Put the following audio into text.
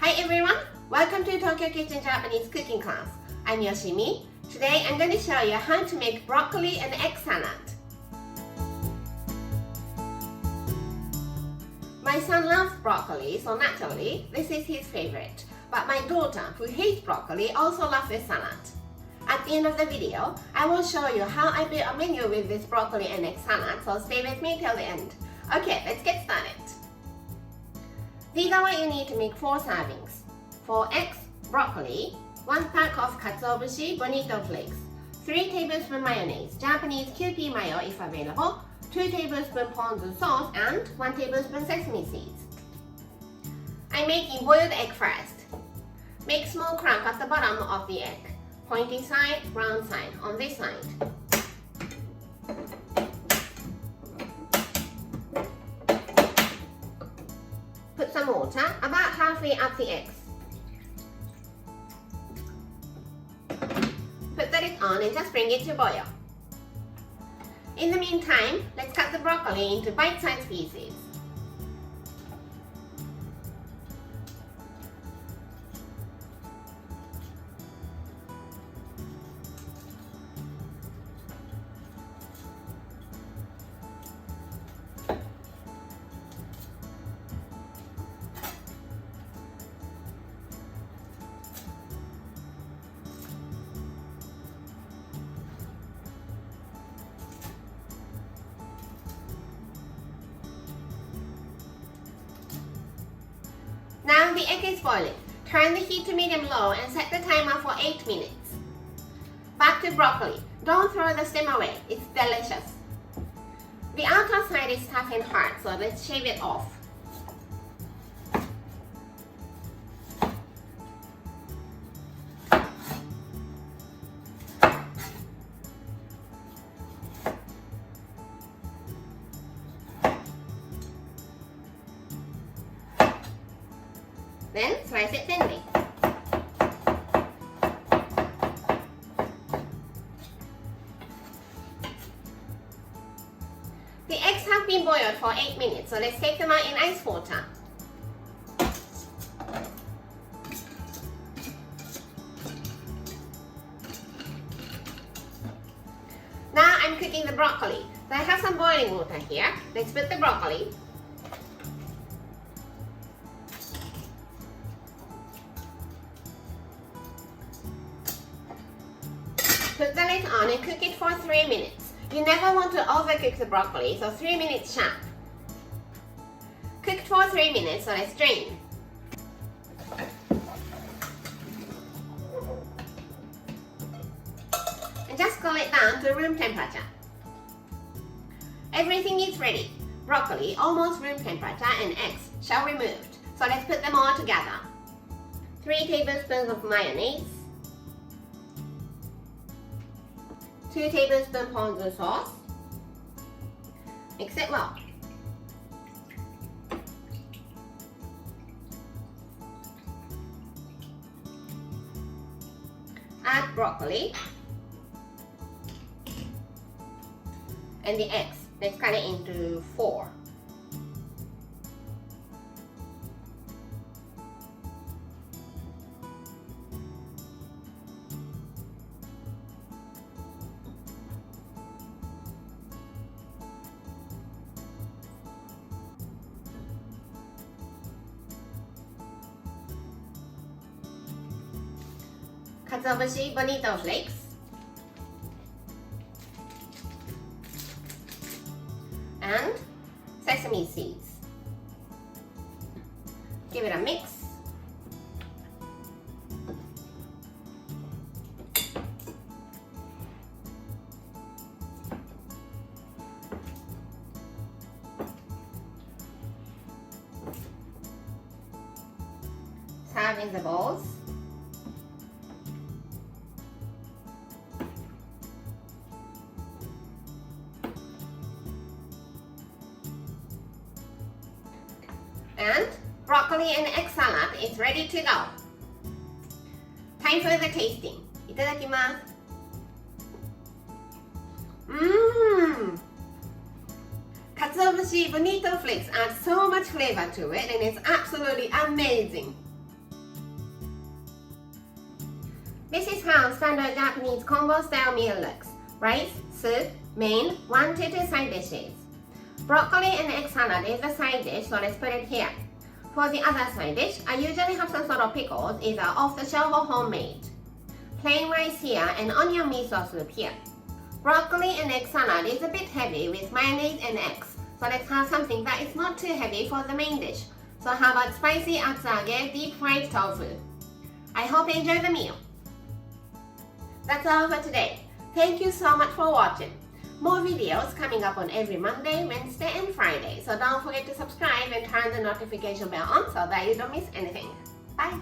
Hi everyone! Welcome to Tokyo Kitchen Japanese cooking class. I'm Yoshimi. Today I'm going to show you how to make broccoli and egg salad. My son loves broccoli, so naturally this is his favorite. But my daughter, who hates broccoli, also loves this salad. At the end of the video, I will show you how I build a menu with this broccoli and egg salad, so stay with me till the end. Okay, let's get started. These are what you need to make 4 servings. 4 eggs, broccoli, 1 pack of katsuobushi bonito flakes, 3 tablespoons mayonnaise, Japanese Kewpie mayo if available, 2 tablespoons ponzu sauce, and 1 tablespoon sesame seeds. I'm making boiled egg first. Make small crack at the bottom of the egg. Pointy side, round side, on this side. Put some water about halfway up the eggs. Put the lid on and just bring it to boil. In the meantime, let's cut the broccoli into bite-sized pieces. Now the egg is boiling. Turn the heat to medium-low and set the timer for 8 minutes. Back to broccoli. Don't throw the stem away. It's delicious. The outer side is tough and hard, so let's shave it off. Then slice it thinly. The eggs have been boiled for 8 minutes, so let's take them out in ice water. Now I'm cooking the broccoli. So I have some boiling water here. Let's put the broccoli. Put the lid on and cook it for 3 minutes. You never want to overcook the broccoli, so 3 minutes sharp. Cooked for 3 minutes, so let's drain. And just cool it down to room temperature. Everything is ready. Broccoli, almost room temperature, and eggs, shell removed. So let's put them all together. 3 tablespoons of mayonnaise, 2 tablespoons ponzu sauce. Mix it well. Add broccoli and the eggs. Let's cut it into 4. Katsuobushi bonito flakes, and sesame seeds. Give it a mix. Serve in the bowls. And broccoli and egg salad is ready to go. Time for the tasting. いただきます。Katsuobushi bonito flakes add so much flavor to it and it's absolutely amazing. This is how standard Japanese combo style meal looks. Rice, soup, main, 1 to 2 side dishes. Broccoli and egg salad is the side dish, so let's put it here. For the other side dish, I usually have some sort of pickles, either off the shelf or homemade. Plain rice here and onion miso soup here. Broccoli and egg salad is a bit heavy with mayonnaise and eggs, so let's have something that is not too heavy for the main dish. So how about spicy atsage deep fried tofu? I hope you enjoy the meal. That's all for today. Thank you so much for watching. More videos coming up on every Monday, Wednesday and Friday. So don't forget to subscribe and turn the notification bell on so that you don't miss anything. Bye!